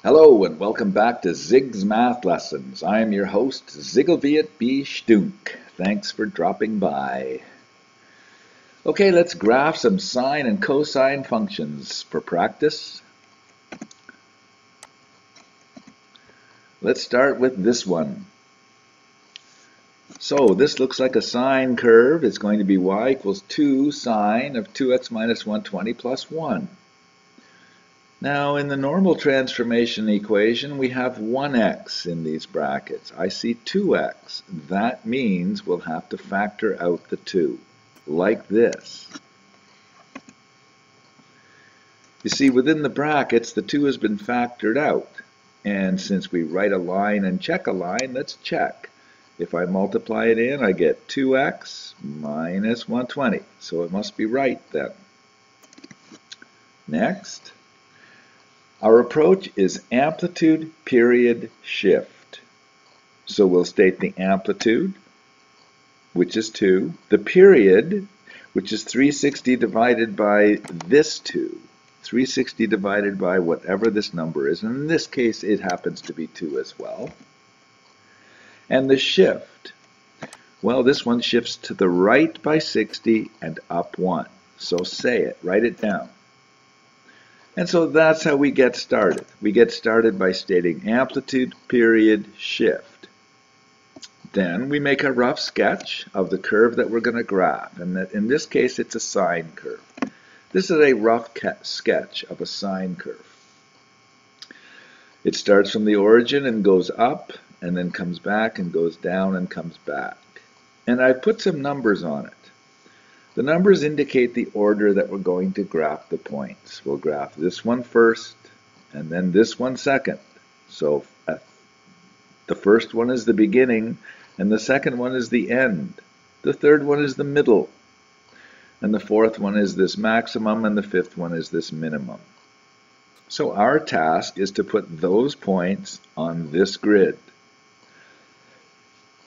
Hello and welcome back to Zig's Math Lessons. I am your host, Ziggelviet B. Stunk. Thanks for dropping by. Okay, let's graph some sine and cosine functions for practice. Let's start with this one. So this looks like a sine curve. It's going to be y equals 2 sine of 2x minus 120 plus 1. Now, in the normal transformation equation, we have 1x in these brackets. I see 2x. That means we'll have to factor out the 2, like this. You see, within the brackets, the 2 has been factored out. And since we write a line and check a line, let's check. If I multiply it in, I get 2x minus 120. So it must be right then. Next. Our approach is amplitude, period, shift. So we'll state the amplitude, which is 2, the period, which is 360 divided by this 2, 360 divided by whatever this number is, and in this case it happens to be 2 as well. And the shift, well, this one shifts to the right by 60 and up 1. So say it, write it down. And so that's how we get started. We get started by stating amplitude, period, shift. Then we make a rough sketch of the curve that we're going to graph. And in this case, it's a sine curve. This is a rough sketch of a sine curve. It starts from the origin and goes up, and then comes back and goes down and comes back. And I put some numbers on it. The numbers indicate the order that we're going to graph the points. We'll graph this one first, and then this one second. So the first one is the beginning, and the second one is the end. The third one is the middle, and the fourth one is this maximum, and the fifth one is this minimum. So our task is to put those points on this grid.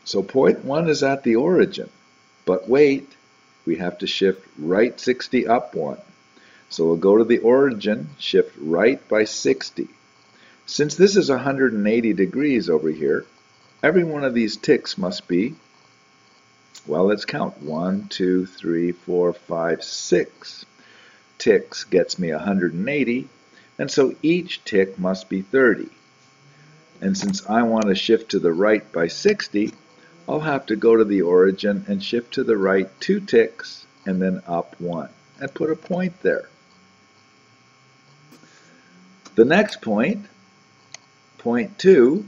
So point 1 is at the origin, but wait. We have to shift right 60 up 1. So we'll go to the origin, shift right by 60. Since this is 180 degrees over here, every one of these ticks must be, well, let's count. 1, 2, 3, 4, 5, 6 ticks gets me 180, and so each tick must be 30. And since I want to shift to the right by 60, I'll have to go to the origin and shift to the right 2 ticks and then up 1 and put a point there. The next point, point 2,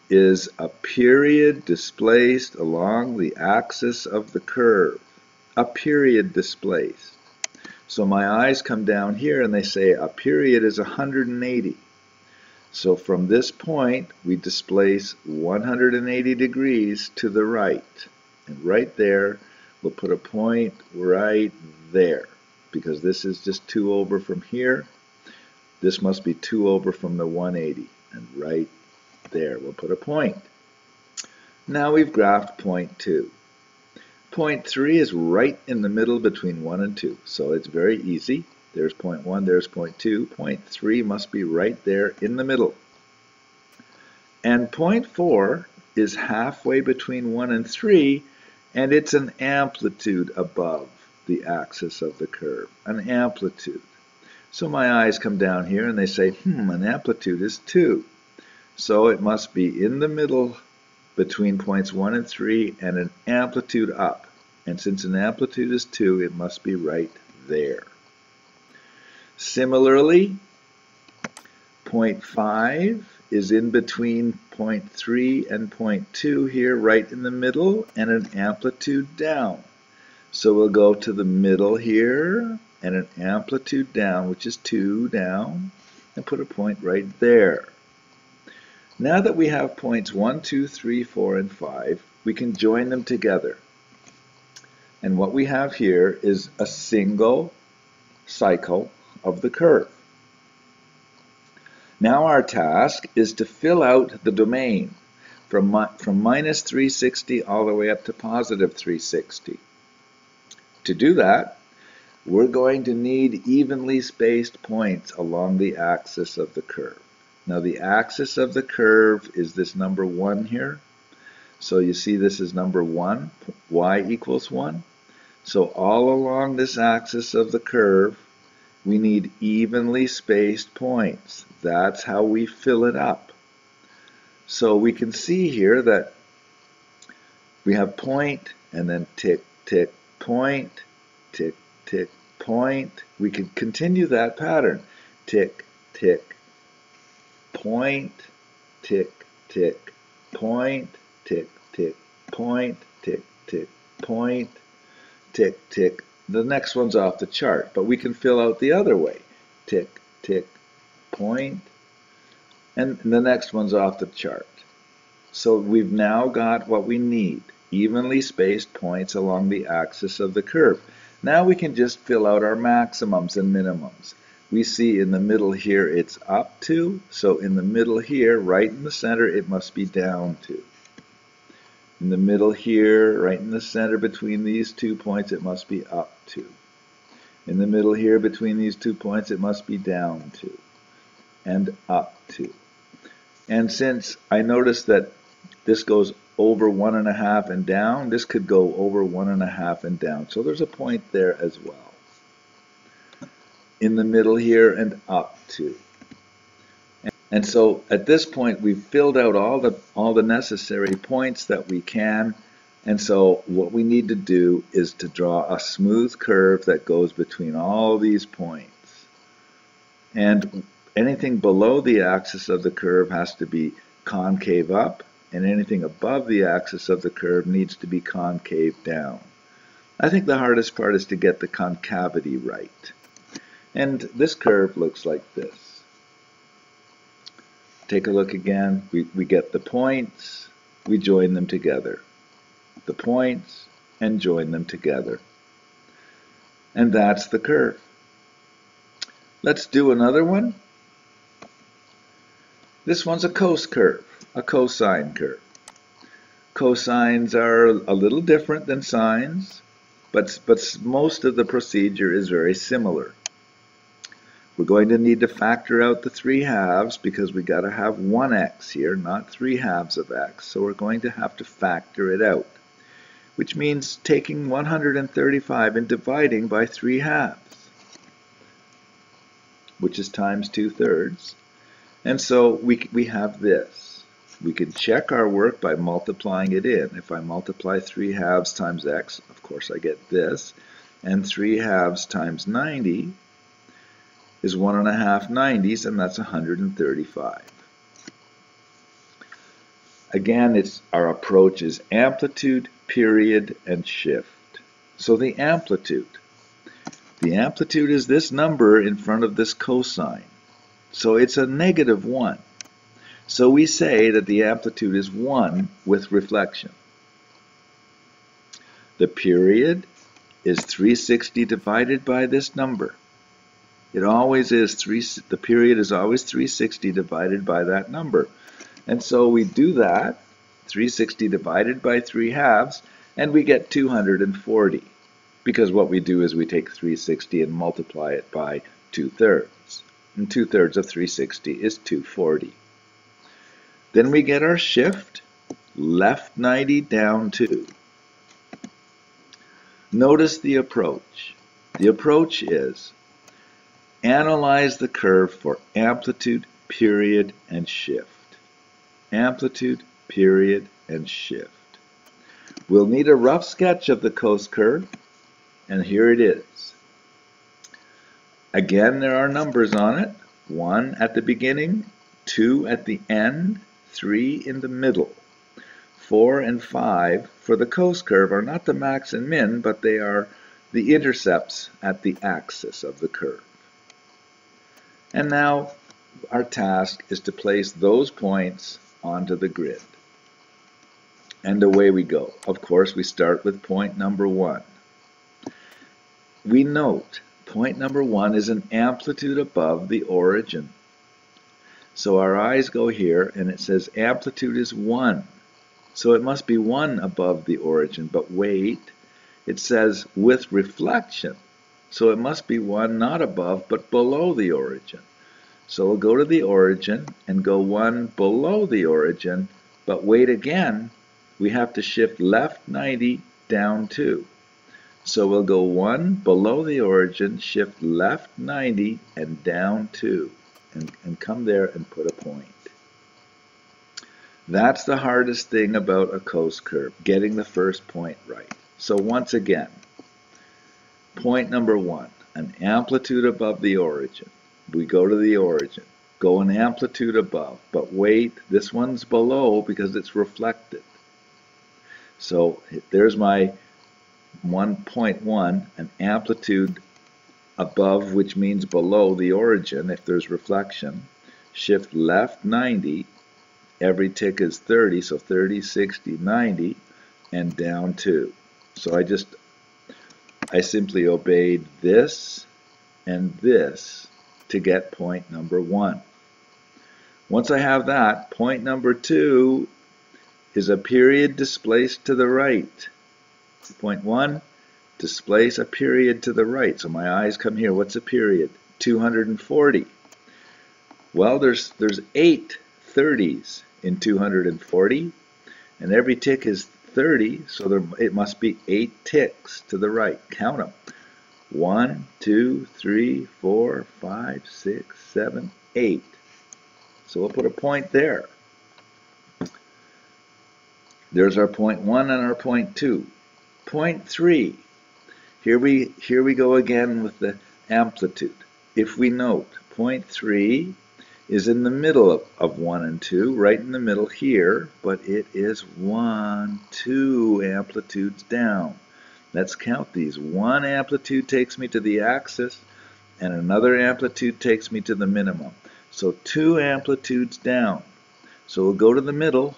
is a period displaced along the axis of the curve. A period displaced. So my eyes come down here and they say a period is 180. So from this point, we displace 180 degrees to the right. And right there, we'll put a point right there. Because this is just 2 over from here. This must be 2 over from the 180. And right there, we'll put a point. Now we've graphed point 2. Point 3 is right in the middle between 1 and 2. So it's very easy. There's point 1, there's point 2. Point 3 must be right there in the middle. And point 4 is halfway between 1 and 3, and it's an amplitude above the axis of the curve. An amplitude. So my eyes come down here and they say, an amplitude is 2. So it must be in the middle between points 1 and 3 and an amplitude up. And since an amplitude is 2, it must be right there. Similarly, point 5 is in between point 3 and point 2 here, right in the middle, and an amplitude down. So we'll go to the middle here, and an amplitude down, which is 2 down, and put a point right there. Now that we have points 1, 2, 3, 4, and 5, we can join them together. And what we have here is a single cycle of the curve. Now our task is to fill out the domain from minus 360 all the way up to positive 360. To do that, we're going to need evenly spaced points along the axis of the curve. Now the axis of the curve is this number 1 here. So you see this is number 1, y equals 1. So all along this axis of the curve, we need evenly spaced points. That's how we fill it up. So we can see here that we have point and then tick, tick, point, tick, tick, point. We can continue that pattern. Tick, tick, point, tick, tick, point, tick, tick, point, tick, tick, point, tick, tick. The next one's off the chart, but we can fill out the other way. Tick, tick, point, and the next one's off the chart. So we've now got what we need, evenly spaced points along the axis of the curve. Now we can just fill out our maximums and minimums. We see in the middle here it's up to, so in the middle here, right in the center, it must be down to. In the middle here, right in the center between these 2 points, it must be up to. In the middle here between these 2 points, it must be down to and up to. And since I noticed that this goes over 1.5 and down, this could go over 1.5 and down. So there's a point there as well. In the middle here and up to. And so at this point we've filled out all the necessary points that we can. And so what we need to do is to draw a smooth curve that goes between all these points. And anything below the axis of the curve has to be concave up, and anything above the axis of the curve needs to be concave down. I think the hardest part is to get the concavity right. And this curve looks like this. Take a look again. We get the points, we join them together. The points, and join them together. And that's the curve. Let's do another one. This one's a cos curve, a cosine curve. Cosines are a little different than sines, but most of the procedure is very similar. We're going to need to factor out the 3/2 because we got to have 1x here, not 3/2 of x. So we're going to have to factor it out, which means taking 135 and dividing by 3/2, which is times 2/3. And so we have this. We can check our work by multiplying it in. If I multiply 3/2 times x, of course I get this. And 3/2 times 90 is 1.5 90s, and that's 135. Again, our approach is amplitude, period, and shift. So the amplitude is this number in front of this cosine. So it's a -1. So we say that the amplitude is 1 with reflection. The period is 360 divided by this number. It always is the period is always 360 divided by that number. And so we do that, 360 divided by 3/2, and we get 240. Because what we do is we take 360 and multiply it by 2/3. And 2/3 of 360 is 240. Then we get our shift, left 90, down 2. Notice the approach. The approach is analyze the curve for amplitude, period, and shift. Amplitude, period, and shift. We'll need a rough sketch of the cos curve, and here it is. Again, there are numbers on it. 1 at the beginning, 2 at the end, 3 in the middle. 4 and 5 for the cos curve are not the max and min, but they are the intercepts at the axis of the curve. And now our task is to place those points onto the grid. And away we go. Of course, we start with point number 1. We note point number 1 is an amplitude above the origin. So our eyes go here, and it says amplitude is 1. So it must be 1 above the origin. But wait, it says with reflection. So it must be 1 not above, but below the origin. So we'll go to the origin and go one below the origin, but wait again, we have to shift left 90 down 2. So we'll go one below the origin, shift left 90 and down 2, and come there and put a point. That's the hardest thing about a coast curve, getting the first point right. So once again, point number 1, an amplitude above the origin. We go to the origin, go an amplitude above, but wait, this one's below because it's reflected. So there's my 1.1, an amplitude above, which means below the origin if there's reflection. Shift left 90, every tick is 30, so 30, 60, 90, and down 2. So I simply obeyed this and this to get point number 1. Once I have that, point number 2 is a period displaced to the right. Point 1, displace a period to the right. So my eyes come here. What's a period? 240. Well, there's 8 30s in 240, and every tick is 30, so it must be 8 ticks to the right. Count them. 1, 2, 3, 4, 5, 6, 7, 8. So we'll put a point there. There's our point 1 and our point 2. Point 3. Here we go again with the amplitude. If we note, point 3 is in the middle of 1 and 2, right in the middle here, but it is 1, 2 amplitudes down. Let's count these. One amplitude takes me to the axis, and another amplitude takes me to the minimum. So 2 amplitudes down. So we'll go to the middle,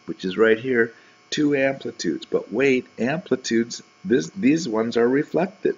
which is right here, 2 amplitudes. But wait, amplitudes, these ones are reflected.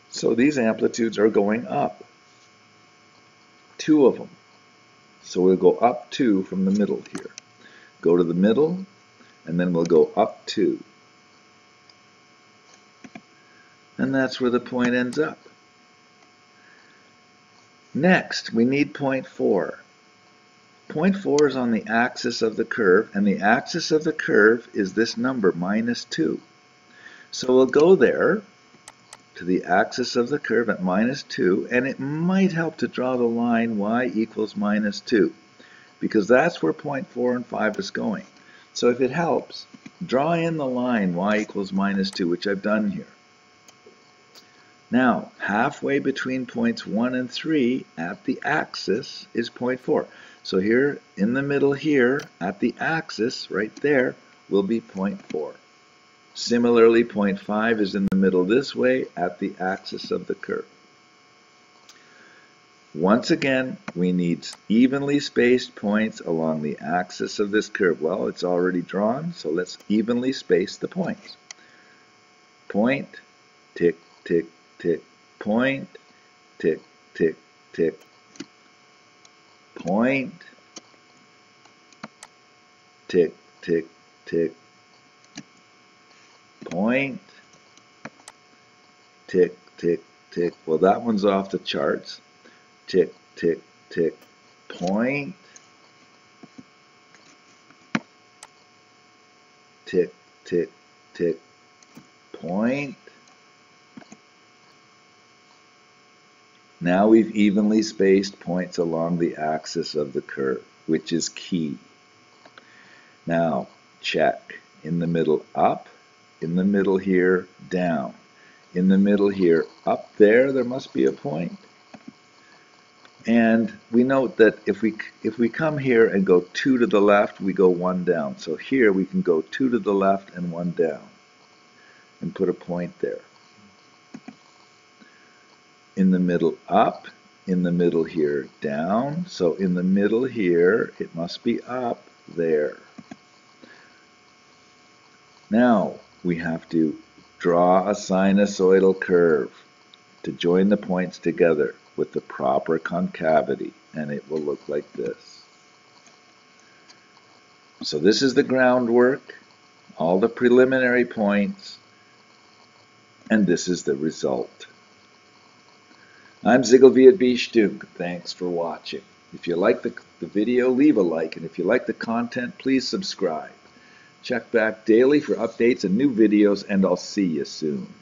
So these amplitudes are going up. 2 of them. So we'll go up 2 from the middle here. Go to the middle, and then we'll go up 2. And that's where the point ends up. Next, we need point 4. Point 4 is on the axis of the curve, and the axis of the curve is this number, -2. So we'll go there to the axis of the curve at -2, and it might help to draw the line y equals -2, because that's where point 4 and 5 is going. So if it helps, draw in the line y equals -2, which I've done here. Now, halfway between points 1 and 3 at the axis is point 4. So here, in the middle here, at the axis, right there, will be point 4. Similarly, point 5 is in the middle this way at the axis of the curve. Once again, we need evenly spaced points along the axis of this curve. Well, it's already drawn, so let's evenly space the points. Point, tick, tick, tick, point, tick, tick, tick, point, tick, tick, tick, point, tick, tick, tick. Well, that one's off the charts. Tick, tick, tick, point, tick, tick, tick, point. Now we've evenly spaced points along the axis of the curve, which is key. Now, check. In the middle, up. In the middle here, down. In the middle here, up there must be a point. And we note that if we come here and go 2 to the left, we go 1 down. So here we can go 2 to the left and 1 down, and put a point there. In the middle, up. In the middle here, down. So in the middle here, it must be up there. Now, we have to draw a sinusoidal curve to join the points together with the proper concavity, and it will look like this. So this is the groundwork, all the preliminary points, and this is the result. I'm Zigglevia. Thanks for watching. If you like the video, leave a like, and if you like the content, please subscribe. Check back daily for updates and new videos, and I'll see you soon.